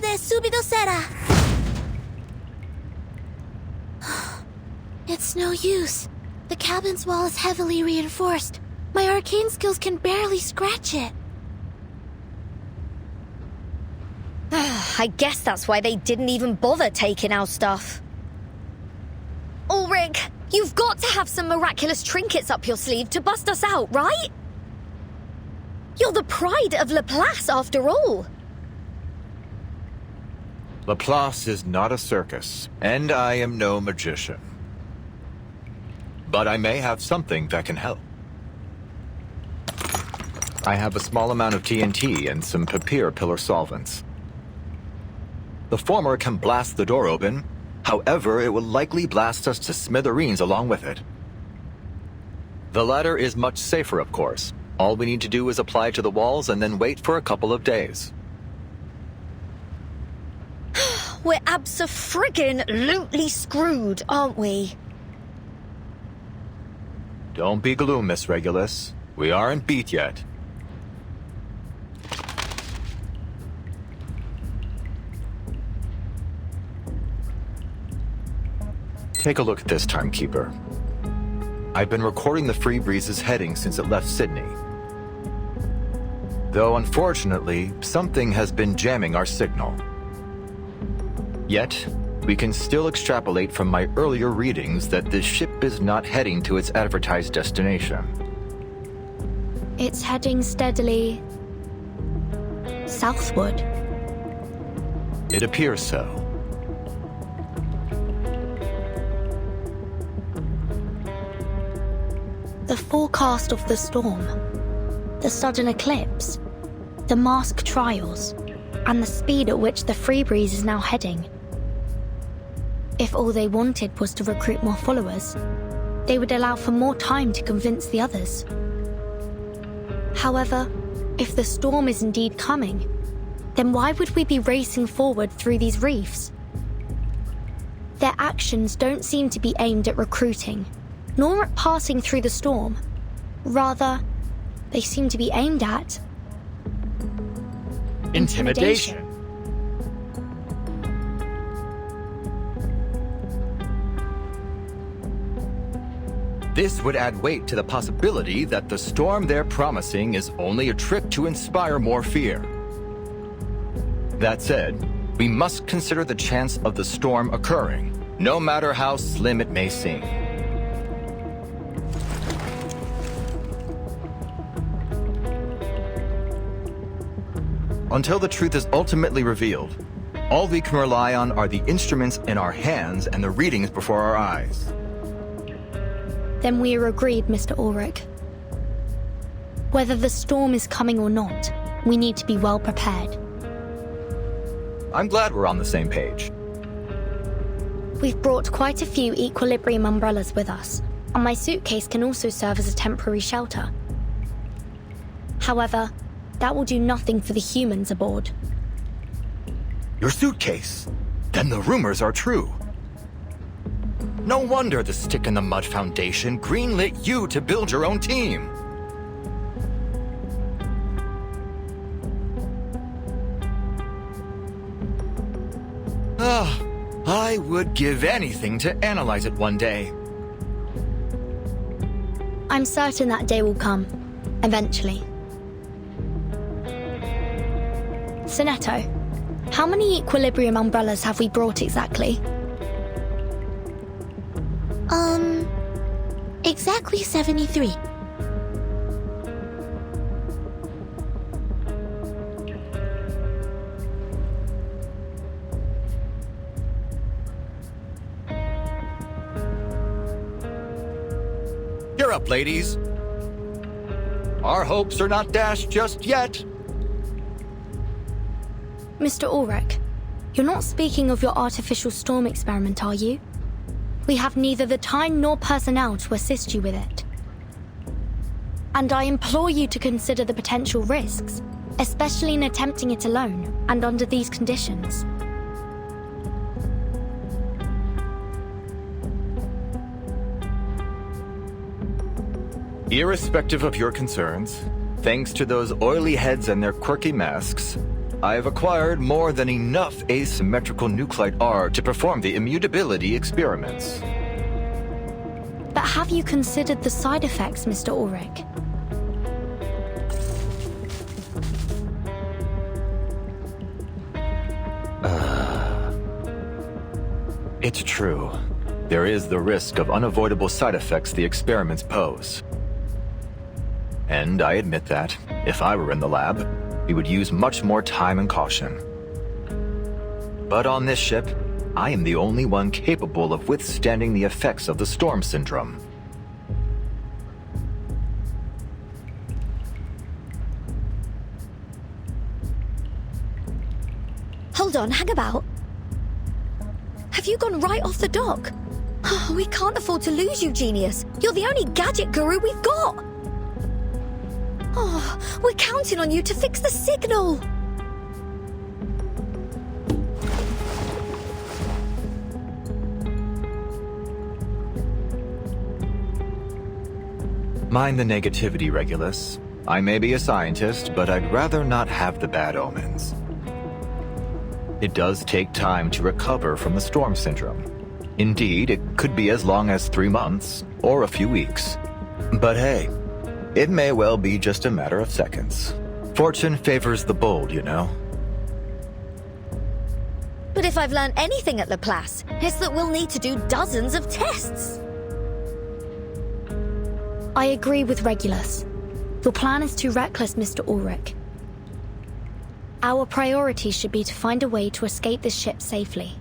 de subido será. It's no use. The cabin's wall is heavily reinforced. My arcane skills can barely scratch it. I guess that's why they didn't even bother taking our stuff. Ulrich, you've got to have some miraculous trinkets up your sleeve to bust us out, right? You're the pride of Laplace, after all. Laplace is not a circus, and I am no magician. But I may have something that can help. I have a small amount of TNT and some papier pillar solvents. The former can blast the door open, however, it will likely blast us to smithereens along with it. The latter is much safer, of course. All we need to do is apply to the walls and then wait for a couple of days. We're abso-friggin-lutely screwed, aren't we? Don't be gloom, Miss Regulus. We aren't beat yet. Take a look at this, Timekeeper. I've been recording the Free Breeze's heading since it left Sydney. Though unfortunately, something has been jamming our signal. Yet, we can still extrapolate from my earlier readings that this ship is not heading to its advertised destination. It's heading steadily southward. It appears so. The forecast of the storm, the sudden eclipse, the mask trials, and the speed at which the Free Breeze is now heading. If all they wanted was to recruit more followers, they would allow for more time to convince the others. However, if the storm is indeed coming, then why would we be racing forward through these reefs? Their actions don't seem to be aimed at recruiting, nor at passing through the storm. Rather, they seem to be aimed at intimidation. This would add weight to the possibility that the storm they're promising is only a trick to inspire more fear. That said, we must consider the chance of the storm occurring, no matter how slim it may seem. Until the truth is ultimately revealed, all we can rely on are the instruments in our hands and the readings before our eyes. Then we are agreed, Mr. Ulrich. Whether the storm is coming or not, we need to be well prepared. I'm glad we're on the same page. We've brought quite a few equilibrium umbrellas with us, and my suitcase can also serve as a temporary shelter. However, that will do nothing for the humans aboard. Your suitcase? Then the rumors are true. No wonder the Stick in the Mud Foundation greenlit you to build your own team. I would give anything to analyze it one day. I'm certain that day will come, eventually. Sonetto, how many equilibrium umbrellas have we brought exactly? Exactly 73. You're up, ladies. Our hopes are not dashed just yet. Mr. Ulrich, you're not speaking of your artificial storm experiment, are you? We have neither the time nor personnel to assist you with it. And I implore you to consider the potential risks, especially in attempting it alone and under these conditions. Irrespective of your concerns, thanks to those oily heads and their quirky masks, I have acquired more than enough asymmetrical nuclide R to perform the immutability experiments. But have you considered the side effects, Mr. Ulrich? It's true. There is the risk of unavoidable side effects the experiments pose. And I admit that, if I were in the lab, we would use much more time and caution. But on this ship, I am the only one capable of withstanding the effects of the storm syndrome. Hold on, hang about. Have you gone right off the dock? We can't afford to lose you, genius. You're the only gadget guru we've got. Oh, we're counting on you to fix the signal. Mind the negativity, Regulus. I may be a scientist, but I'd rather not have the bad omens. It does take time to recover from the storm syndrome. Indeed, it could be as long as 3 months, or a few weeks. But hey, it may well be just a matter of seconds. Fortune favors the bold, you know. But if I've learned anything at Laplace, it's that we'll need to do dozens of tests. I agree with Regulus. Your plan is too reckless, Mr. Ulrich. Our priority should be to find a way to escape this ship safely.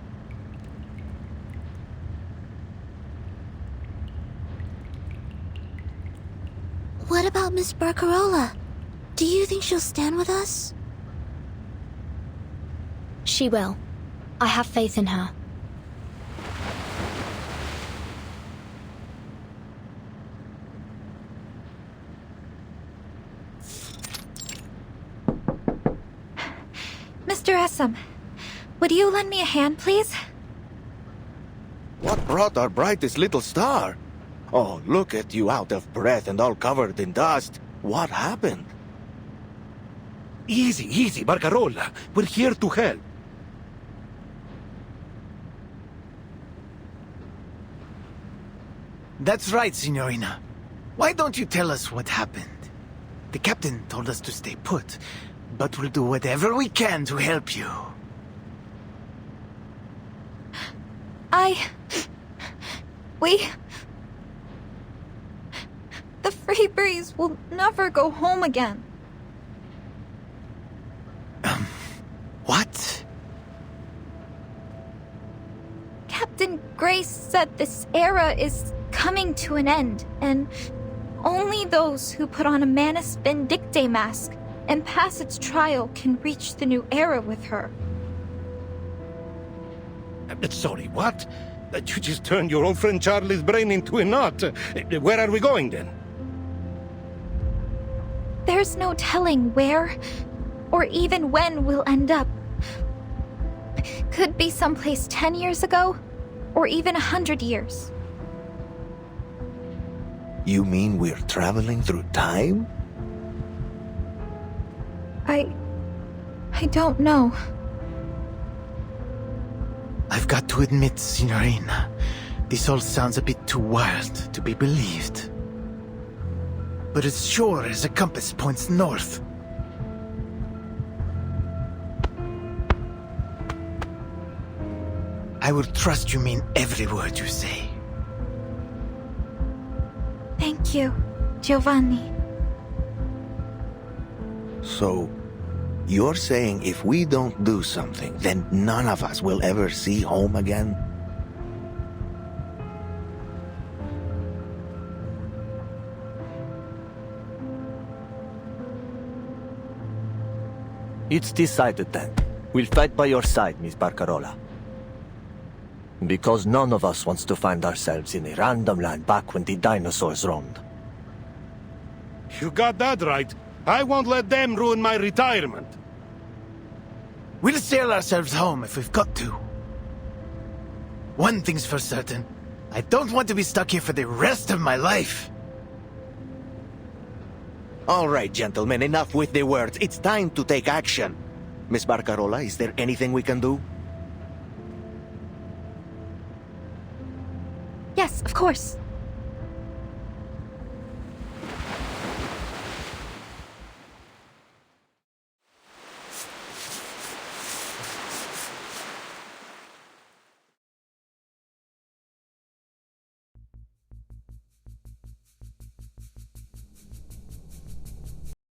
What about Miss Barcarola? Do you think she'll stand with us? She will. I have faith in her. Mr. Essam, would you lend me a hand, please? What brought our brightest little star? Oh, look at you out of breath and all covered in dust. What happened? Easy, easy, Barcarola. We're here to help. That's right, Signorina. Why don't you tell us what happened? The captain told us to stay put, but we'll do whatever we can to help you. The Free Breeze will never go home again. What? Captain Grace said this era is coming to an end, and only those who put on a Manus Vindictae mask and pass its trial can reach the new era with her. Sorry, what? You just turned your old friend Charlie's brain into a knot. Where are we going, then? There's no telling where or even when we'll end up. Could be someplace 10 years ago, or even 100 years. You mean we're traveling through time? I don't know. I've got to admit, Signorina, this all sounds a bit too wild to be believed. But as sure as a compass points north. I will trust you mean every word you say. Thank you, Giovanni. So, you're saying if we don't do something, then none of us will ever see home again? It's decided then. We'll fight by your side, Miss Barcarola. Because none of us wants to find ourselves in a random land back when the dinosaurs roamed. You got that right. I won't let them ruin my retirement. We'll sail ourselves home if we've got to. One thing's for certain. I don't want to be stuck here for the rest of my life. All right, gentlemen, enough with the words. It's time to take action. Miss Barcarola, is there anything we can do? Yes, of course.